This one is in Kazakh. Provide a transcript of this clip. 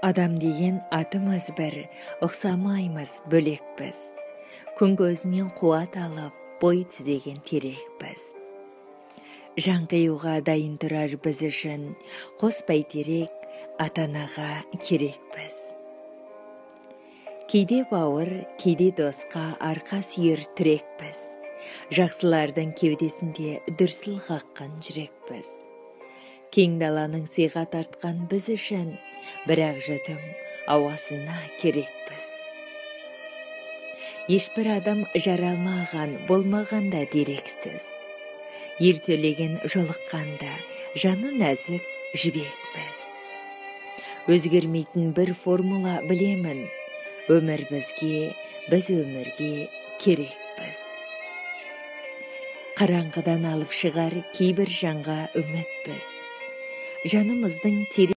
Адам деген атымыз бір, ұқсамаймыз, бөлекпіз. Күн көзінен қуат алып, бой түзеген терекпіз. Жан қиюға дайын тұрар біз үшін, қос бәйтерек ата-анаға керекпіз. Кейде бауыр, кейде досқа арқа сүйер тірекпіз. Жақсылардың кеудесінде дүрсіл қаққан жүрекпіз. Кең даланың сыйға тартқан біз үшін, бірақ жұтым ауасына керекпіз. Ешбір адам жаралмаған, болмағанда дерексіз. Ертелеген жолыққанда жаны нәзік жібекпіз. Өзгермейтін бір формула білемін. Өмір бізге, біз өмірге керекпіз. Қараңғыдан алып шығар кейбір жанға үмітпіз. Жанымыздың терең